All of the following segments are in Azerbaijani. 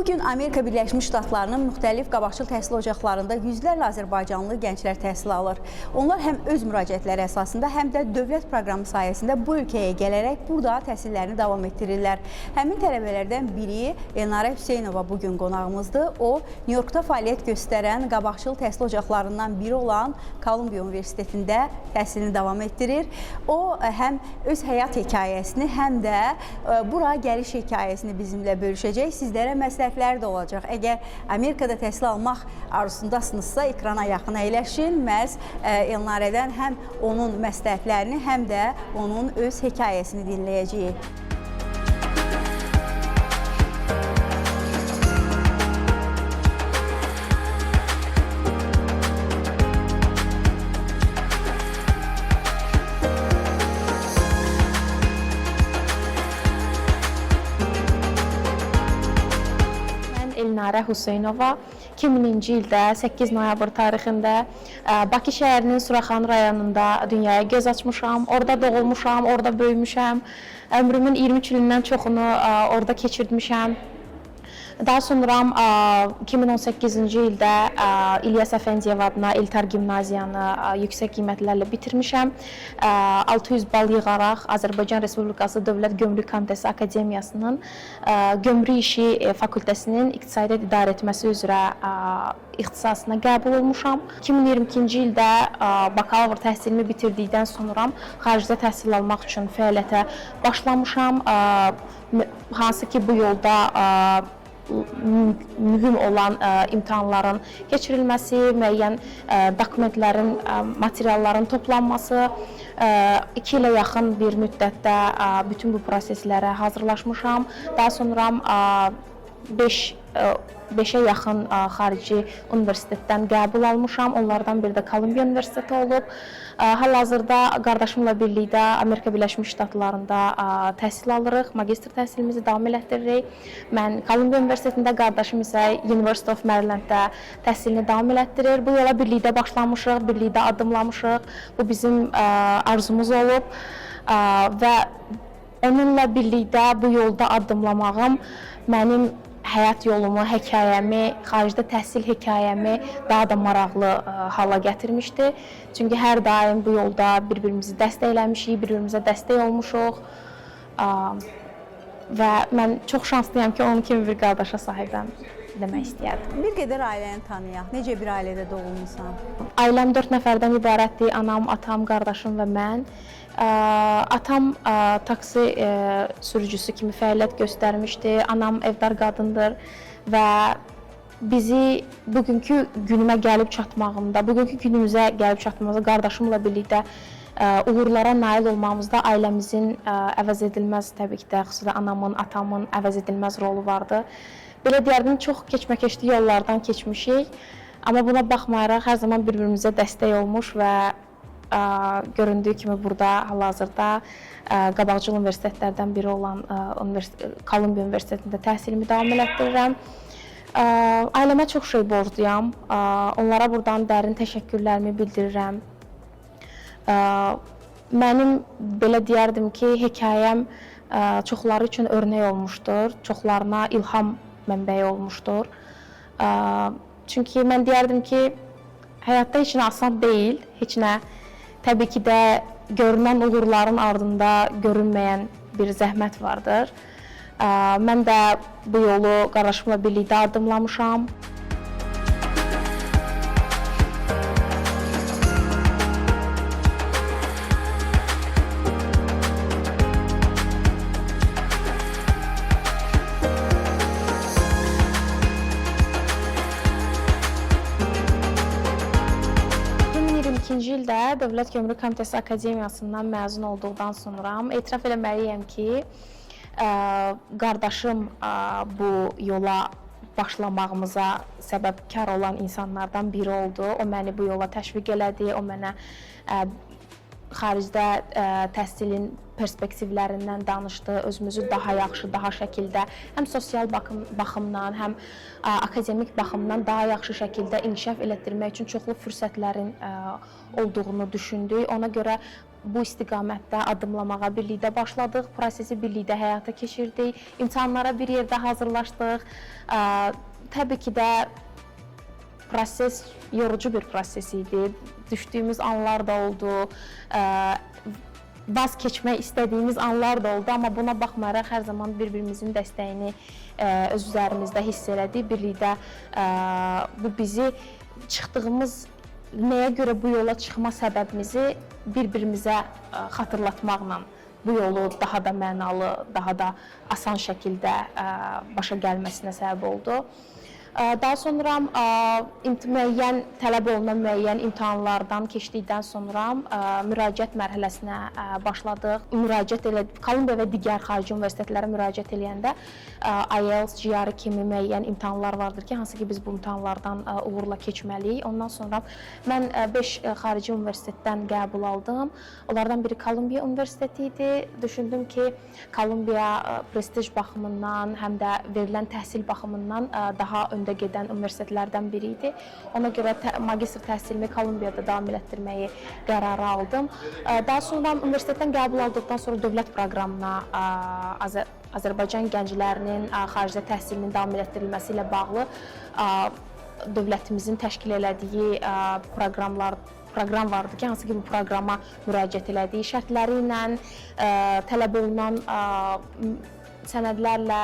Bugün Amerika Birləşmiş Ştatlarının müxtəlif qabaqcıl təhsil ocaqlarında yüzlərlə azərbaycanlı gənclər təhsil alır. Onlar həm öz müraciətləri əsasında, həm də dövlət proqramı sayəsində bu ölkəyə gələrək burada təhsillərini davam etdirirlər. Həmin tələbələrdən biri Elnarə Hüseynova bugün qonağımızdır. O, New Yorkda fəaliyyət göstərən qabaqcıl təhsil ocaqlarından biri olan Kolumbiya Universitetində təhsilini davam etdirir. O, həm öz həyat hekayəsini, həm də bura gəliş hekayəsini bizimlə bölüşəcək. Sizlərə məsləhətlər də olacaq. Əgər Amerikada təhsil almaq arzusundasınızsa, ekrana yaxın əyləşin. Məhz Elnarədən həm onun məsləhətlərini, həm də onun öz hekayəsini dinləyəcəyik. Elnarə Hüseynova 2000-ci ildə 8 noyabr tarixində Bakı şəhərinin Suraxanı rayonunda dünyaya göz açmışam. Orada doğulmuşam, orada böyümüşəm. Ömrümün 23 ilindən çoxunu orada keçirmişəm. Daha sonra 2018-ci ildə İlyas Əfəndiyev adına Eltar Gimnaziyanı yüksək qiymətlərlə bitirmişəm. 600 bal yığaraq Azərbaycan Respublikası Dövlət Gömrük Komitəsi Akademiyasının Gömrük İşi Fakültəsinin İqtisadiyyat İdarə etməsi üzrə ixtisasına qəbul olmuşam. 2022-ci ildə bakalavr təhsilimi bitirdikdən sonra xaricdə təhsil almaq üçün fəaliyyətə başlamışam. Hansı ki, bu yolda mühüm olan imtahanların keçirilməsi, müəyyən dokumentlərin, materialların toplanması, 2 ilə yaxın bir müddətdə bütün bu proseslərə hazırlaşmışam. Daha sonra 5-ə yaxın xarici universitetdən qəbul almışam. Onlardan biri də Kolumbiya Universiteti olub. Hal-hazırda qardaşımla birlikdə Amerika Birləşmiş Ştatlarında təhsil alırıq, magistr təhsilimizi davam elətdiririk. Mən Kolumbiya Universitetində, qardaşım isə University of Marylanddə təhsilini davam elətdirir. Bu yola birlikdə başlamışıq, birlikdə addımlamışıq. Bu bizim arzumuz olub və onunla birlikdə bu yolda addımlamağım mənim həyat yolumu, hekayəmi, xaricdə təhsil hekayəmi daha da maraqlı hala gətirmişdi. Çünki hər daim bu yolda bir-birimizi dəstəkləmişik, bir-birimizə dəstək olmuşuq və mən çox şanslıyam ki, onun kimi bir qardaşa sahibəm demək istəyərdim. Bir qədər ailəni tanıyaq. Necə bir ailədə doğulmusan? Ailəm 4 nəfərdən ibarətdir. Anam, atam, qardaşım və mən. Atam taksi sürücüsü kimi fəaliyyət göstərmişdi. Anam evdar qadındır və bizi bugünkü günümə gəlib çatmağımda, bugünkü günümüzə gəlib çatmağımızda qardaşımla birlikdə uğurlara nail olmamızda ailəmizin əvəz edilməz, təbii ki də, xüsusilə anamın, atamın əvəz edilməz rolu vardı. Belə deyərdim, çox keçməkəşli yollardan keçmişik, amma buna baxmayaraq hər zaman bir-birimizə dəstək olmuş və göründüyü kimi burada hal-hazırda qabaqcıl universitetlərdən biri olan Kolumbiya Universitetində təhsilimi davam elətdirirəm. Ailəmə çox şey borcluyam. Onlara buradan dərin təşəkkürlərimi bildirirəm. Mənim belə deyərdim ki, hekayəm çoxları üçün örnək olmuşdur, çoxlarına ilham mənbəyi olmuşdur. Çünki mən deyərdim ki, həyatda heç nə asan deyil, heç nə. Təbii ki də görünən uğurların ardında görünməyən bir zəhmət vardır. Mən də bu yolu qardaşımla birlikdə addımlamışam. İldə Dövlət Gömrük Komitəsi Akademiyasından məzun olduqdan sonra etiraf eləməliyəm ki, qardaşım bu yola başlamağımıza səbəbkar olan insanlardan biri oldu. O məni bu yola təşviq elədi, o mənə xaricdə təhsilin perspektivlərindən danışdı, özümüzü daha yaxşı, daha şəkildə həm sosial baxımdan, həm akademik baxımdan daha yaxşı şəkildə inkişaf elətdirmək üçün çoxlu fürsətlərin olduğunu düşündük. Ona görə bu istiqamətdə addımlamağa birlikdə başladıq, prosesi birlikdə həyata keçirdik, imtahanlara bir yerdə hazırlaşdıq. Təbii ki də proses yorucu bir proses idi. Düşdüyümüz anlar da oldu, vaz keçmək istədiyimiz anlar da oldu, amma buna baxmayaraq hər zaman bir-birimizin dəstəyini öz üzərimizdə hiss elədik. Birlikdə bu bizi çıxdığımız, nəyə görə bu yola çıxma səbəbimizi bir-birimizə xatırlatmaqla bu yolu daha da mənalı, daha da asan şəkildə başa gəlməsinə səbəb oldu. Daha sonra müəyyən tələb olunan müəyyən imtahanlardan keçdikdən sonra müraciət mərhələsinə başladıq. Müraciət elədik. Kolumbiya və digər xarici universitetlərə müraciət eləyəndə IELTS, GRE kimi müəyyən imtahanlar vardır ki, hansı ki biz bu imtahanlardan uğurla keçməliyik. Ondan sonra mən 5 xarici universitetdən qəbul aldım. Onlardan biri Kolumbiya Universiteti idi. Düşündüm ki, Kolumbiya prestij baxımından, həm də verilən təhsil baxımından daha öndə gedən universitetlərdən biri idi. Ona görə magistr təhsilimi Kolumbiyada davam elətdirməyi qərarı aldım. Daha sonra universitetdən qəbul aldıqdan sonra dövlət proqramına Azərbaycan gənclərinin xaricdə təhsilinin davam elətdirilməsi ilə bağlı dövlətimizin təşkil elədiyi proqram vardı ki, hansı ki bu proqrama müraciət elədik. Şərtləri ilə tələb olunan sənədlərlə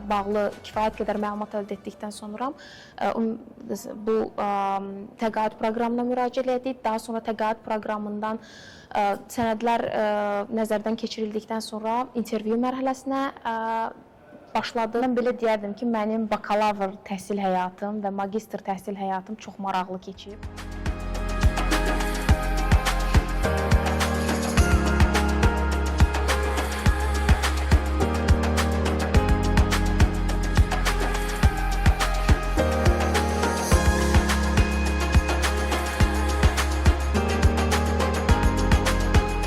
bağlı kifayət qədər məlumat əldə etdikdən sonra bu təqaüd proqramına müraciət etdik. Daha sonra təqaüd proqramından sənədlər nəzərdən keçirildikdən sonra intervyu mərhələsinə başladım. Mən belə deyərdim ki, mənim bakalavr təhsil həyatım və magistr təhsil həyatım çox maraqlı keçib.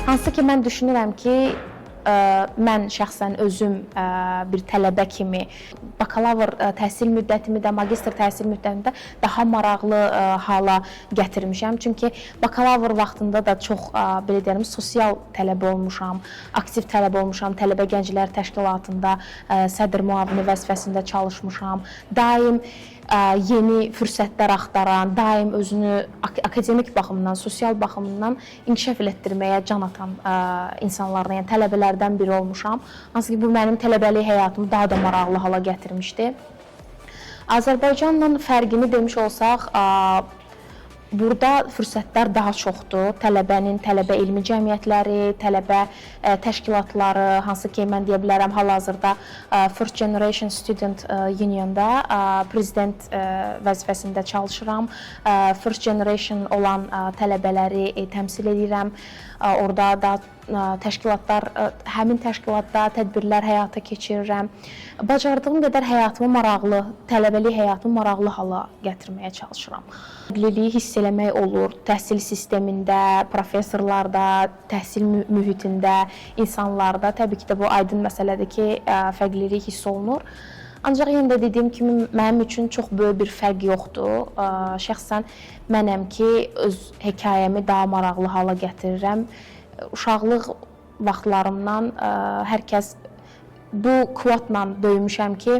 Hansı ki, mən düşünürəm ki, mən şəxsən özüm bir tələbə kimi bakalavr təhsil müddətimi də, magistr təhsil müddətimi də daha maraqlı hala gətirmişəm. Çünki bakalavr vaxtında da çox, belə deyərəm, sosial tələbə olmuşam, aktiv tələbə olmuşam, tələbə gənclər təşkilatında sədr müavini vəzifəsində çalışmışam. Daim yeni fürsətlər axtaran, daim özünü akademik baxımdan, sosial baxımdan inkişaf elətdirməyə can atan insanlardan, yəni tələbələrdən biri olmuşam. Hansı ki, bu mənim tələbəlik həyatımı daha da maraqlı hala gətirmişdi. Azərbaycanla fərqini demiş olsaq, burada fürsətlər daha çoxdur. Tələbənin, tələbə elmi cəmiyyətləri, tələbə təşkilatları, hansı ki, mən deyə bilərəm, hal-hazırda First Generation Student Union'da prezident vəzifəsində çalışıram. First Generation olan tələbələri təmsil edirəm. Orada da təşkilatlar, həmin təşkilatda tədbirlər həyata keçirirəm. Bacardığım qədər həyatımı maraqlı, tələbəlik həyatımı maraqlı hala gətirməyə çalışıram. Fərqliliyi hiss eləmək olur təhsil sistemində, professorlarda, təhsil mühitində, insanlarda. Təbii ki də bu aydın məsələdir ki, fərqlilik hiss olunur. Ancaq yenə də dediyim kimi, mənim üçün çox böyük bir fərq yoxdur. Şəxsən mənəm ki, öz hekayəmi daha maraqlı hala gətirirəm. Uşaqlıq vaxtlarımdan hər kəs bu kvotla böyümüşəm ki,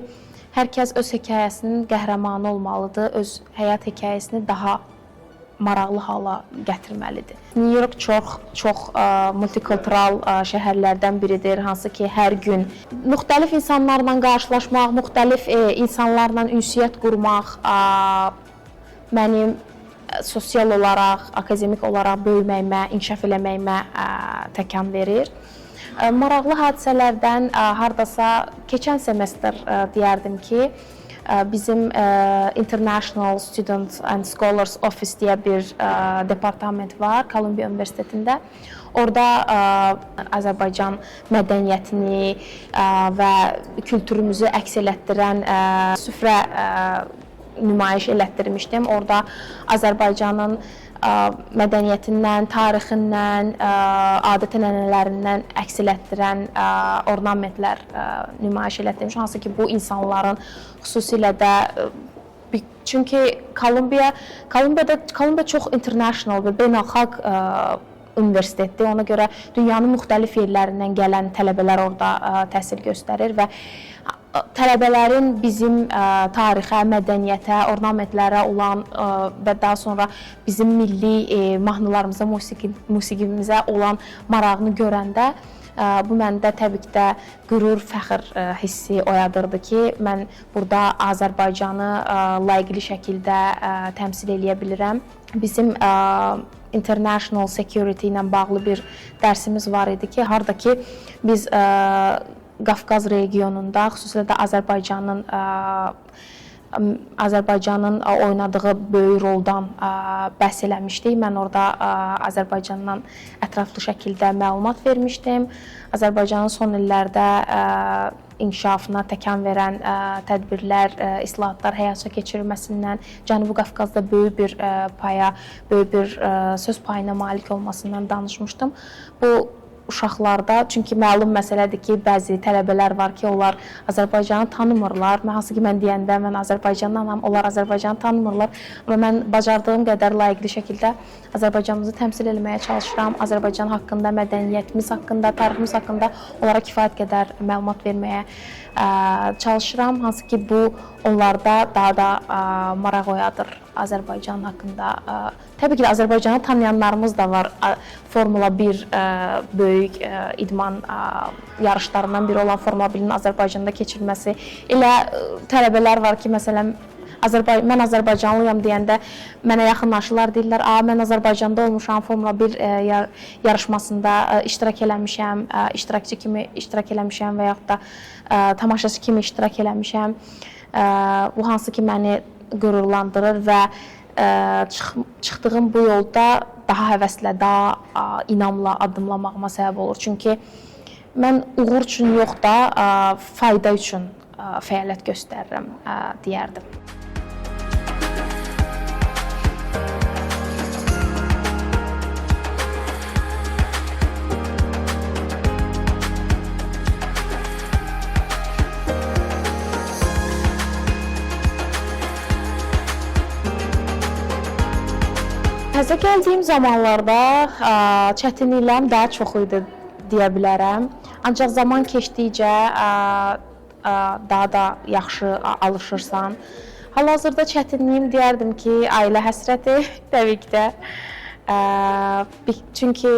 hər kəs öz hekayəsinin qəhrəmanı olmalıdır, öz həyat hekayəsini daha maraqlı hala gətirməlidir. New York çox multikultural şəhərlərdən biridir, hansı ki, hər gün müxtəlif insanlarla qarşılaşmaq, müxtəlif insanlarla ünsiyyət qurmaq mənim sosial olaraq, akademik olaraq böyüməyimə, inkişaf eləməyimə təkan verir. Maraqlı hadisələrdən hardasa keçən semestr deyərdim ki, bizim International Student and Scholars Office deyə bir departament var Kolumbiya Universitetində. Orada Azərbaycan mədəniyyətini və kültürümüzü əks elətdirən süfrə nümayiş elətdirmişdim. Orada Azərbaycanın mədəniyyətindən, tarixindən, adət-ənənələrindən əks elətdirən ornamentlər nümayiş elətdirmişəm. Hansı ki, bu insanların xüsusilə də çünki Kolumbiya çox international və beynəlxalq universitetdir. Ona görə dünyanın müxtəlif yerlərindən gələn tələbələr orada təhsil göstərir və tələbələrin bizim tarixə, mədəniyyətə, ornamentlərə olan və daha sonra bizim milli mahnılarımıza, musiqimizə olan marağını görəndə bu məndə təbii ki də qürur, fəxr hissi oyadırdı ki, mən burada Azərbaycanı layiqli şəkildə təmsil eləyə bilirəm. Bizim International Security ilə bağlı bir dərsimiz var idi ki, hardakı biz Qafqaz regionunda, xüsusilə də Azərbaycanın oynadığı böyük roldan bəhs eləmişdik. Mən orada Azərbaycandan ətraflı şəkildə məlumat vermişdim. Azərbaycanın son illərdə inkişafına təkan verən tədbirlər, islahatlar həyata keçirilməsindən, Cənubi Qafqazda böyük bir paya, böyük bir söz payına malik olmasından danışmışdım. Bu uşaqlarda, çünki məlum məsələdir ki, bəzi tələbələr var ki, onlar Azərbaycanı tanımırlar. Hansı ki, mən deyəndə mən Azərbaycandanam, onlar Azərbaycanı tanımırlar. Amma mən bacardığım qədər layiqli şəkildə Azərbaycanımızı təmsil etməyə çalışıram. Azərbaycan haqqında, mədəniyyətimiz haqqında, tariximiz haqqında onlara kifayət qədər məlumat verməyə çalışıram. Hansı ki, bu onlarda daha da maraq oyadır Azərbaycan haqqında. Təbii ki, Azərbaycanı tanıyanlarımız da var. Formula 1 böyük idman yarışlarından biri olan Formula 1-in Azərbaycanda keçirilməsi. Elə tələbələr var ki, məsələn, mən Azərbaycanlıyam deyəndə mənə yaxınlaşırlar, deyirlər, mən Azərbaycanda olmuşam, Formula 1 yarışmasında iştirak eləmişəm, iştirakçı kimi iştirak eləmişəm və yaxud da tamaşaçı kimi iştirak eləmişəm. Bu hansı ki, məni qürurlandırır və çıxdığım bu yolda daha həvəslə, daha inamla addımlamağıma səbəb olur. Çünki mən uğur üçün yox da fayda üçün fəaliyyət göstərirəm, deyərdim. Təzə gəldiyim zamanlarda çətinliklərim daha çox idi deyə bilərəm. Ancaq zaman keçdikcə daha da yaxşı alışırsan. Hal-hazırda çətinliyim deyərdim ki, ailə həsrəti təbii ki də. Çünki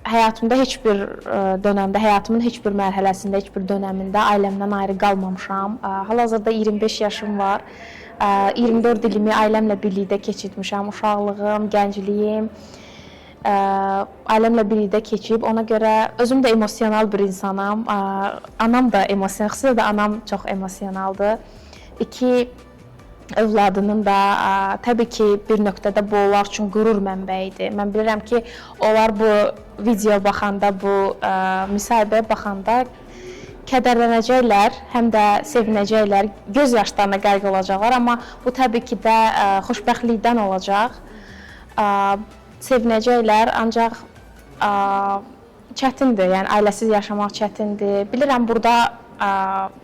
həyatımda heç bir dönəmdə, həyatımın heç bir mərhələsində, heç bir dönəmində ailəmdən ayrı qalmamışam. Hal-hazırda 25 yaşım var. 24 ilimi ailəmlə birlikdə keçirmişəm, uşaqlığım, gəncliyim ailəmlə birlikdə keçib. Ona görə özüm də emosional bir insanam. Anam da emosional, xüsusilə də anam çox emosionaldır. İki övladının da təbii ki, bir nöqtədə bu onlar üçün qürur mənbəyidir. Mən bilirəm ki, onlar bu video baxanda, bu müsahibəyə baxanda kədərlənəcəklər, həm də sevinəcəklər, göz yaşlarına qərq olacaqlar, amma bu təbii ki də xoşbəxtlikdən olacaq. Sevinəcəklər, ancaq çətindir, yəni ailəsiz yaşamaq çətindir. Bilirəm, burada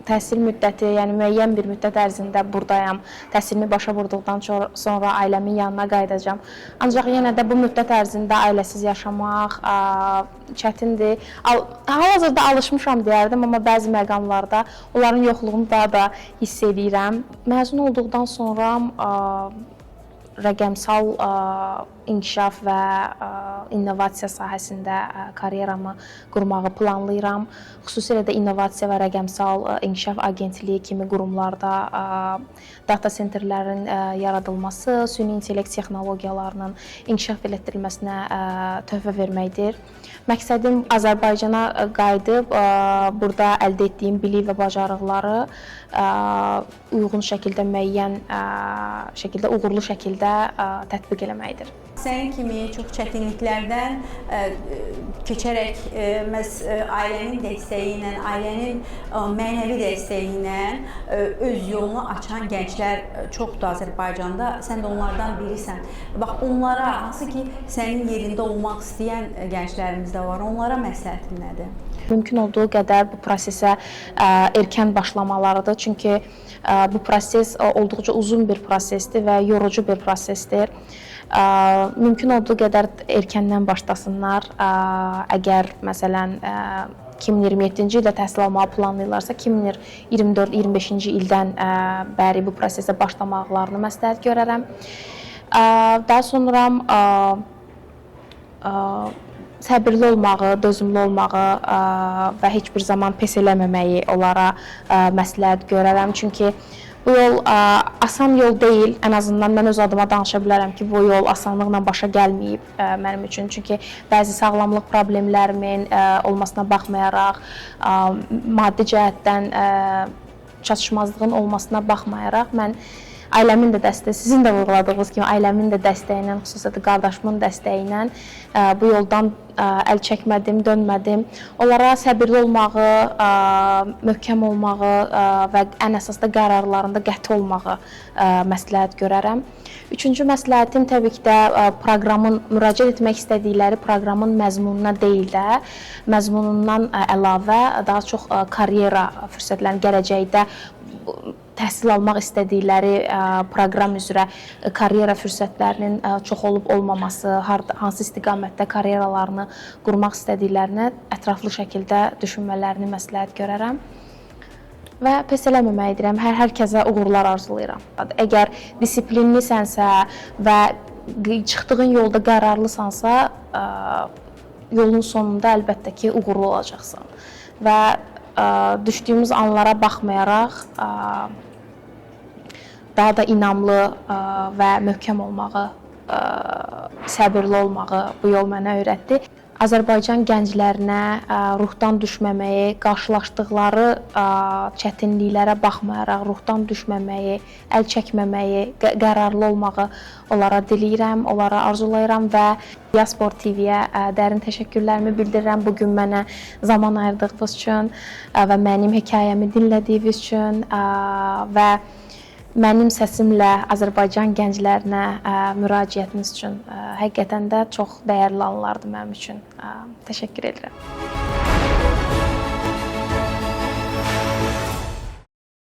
təhsil müddəti, yəni müəyyən bir müddət ərzində buradayam. Təhsilimi başa vurduqdan sonra ailəmin yanına qayıdacağam. Ancaq yenə də bu müddət ərzində ailəsiz yaşamaq çətindir. Hal-hazırda alışmışam deyərdim, amma bəzi məqamlarda onların yoxluğunu daha da hiss edirəm. Məzun olduqdan sonra rəqəmsal inkişaf və innovasiya sahəsində karyeramı qurmağı planlayıram. Xüsusilə də innovasiya və rəqəmsal inkişaf agentliyi kimi qurumlarda data senterlərin yaradılması, süni intellekt texnologiyalarının inkişaf elətdirilməsinə töhfə verməkdir. Məqsədim Azərbaycana qayıdıb, burada əldə etdiyim bilik və bacarıqları uyğun şəkildə, müəyyən şəkildə, uğurlu şəkildə tətbiq eləməkdir. Sənin kimi çox çətinliklərdən keçərək ailənin dəstəyi ilə, ailənin mənəvi dəstəyi ilə öz yolunu açan gənclər çoxdur Azərbaycanda. Sən də onlardan birisən. Bax, onlara, hansı ki, sənin yerində olmaq istəyən gənclərimiz də var, onlara məsləhətin nədir? Mümkün olduğu qədər bu prosesə erkən başlamalarıdır. Çünki bu proses olduqca uzun bir prosesdir və yorucu bir prosesdir. Mümkün olduğu qədər erkəndən başlasınlar. Əgər məsələn 2027-ci ildə təhsil almağı planlayırlarsa, 2024-25-ci ildən bəri bu prosesə başlamaqlarını məsləhət görərəm. Daha sonra səbirli olmağı, dözümlü olmağı və heç bir zaman pes eləməməyi onlara məsləhət görərəm. Çünki bu yol asan yol deyil. Ən azından mən öz adıma danışa bilərəm ki, bu yol asanlıqla başa gəlməyib mənim üçün. Çünki bəzi sağlamlıq problemlərimin olmasına baxmayaraq, maddi cəhətdən çatışmazlığın olmasına baxmayaraq, mən ailəmin də dəstəyi, sizin də vurğuladığınız kimi ailəmin də dəstəyi ilə, xüsusilə də qardaşımın dəstəyi ilə bu yoldan əl çəkmədim, dönmədim. Onlara səbirli olmağı, möhkəm olmağı və ən əsas da qərarlarında qəti olmağı məsləhət görərəm. Üçüncü məsləhətim təbii ki də proqramın, müraciət etmək istədikləri proqramın məzmununa deyil də, məzmunundan əlavə daha çox karyera fürsətlərini, gələcəkdə təhsil almaq istədikləri proqram üzrə karyera fürsətlərinin çox olub olmaması, hansı istiqamətdə karyeralarını qurmaq istədiklərinə ətraflı şəkildə düşünmələrini məsləhət görərəm. Və pes eləməməyi deyirəm, hər kəsə uğurlar arzulayıram. Əgər disiplinlisənsə və çıxdığın yolda qərarlısansa, yolun sonunda əlbəttə ki, uğurlu olacaqsan. Və düşdüyümüz anlara baxmayaraq, daha da inamlı və möhkəm olmağı, səbirli olmağı bu yol mənə öyrətdi. Azərbaycan gənclərinə ruhdan düşməməyi, qarşılaşdıqları çətinliklərə baxmayaraq ruhdan düşməməyi, əl çəkməməyi, qərarlı olmağı onlara diləyirəm, onlara arzulayıram və Diaspor TV-yə dərin təşəkkürlərimi bildirirəm. Bugün mənə zaman ayırdığınız üçün və mənim hekayəmi dinlədiyiniz üçün və mənim səsimlə Azərbaycan gənclərinə müraciətiniz üçün həqiqətən də çox dəyərli anlardır mənim üçün. Təşəkkür edirəm.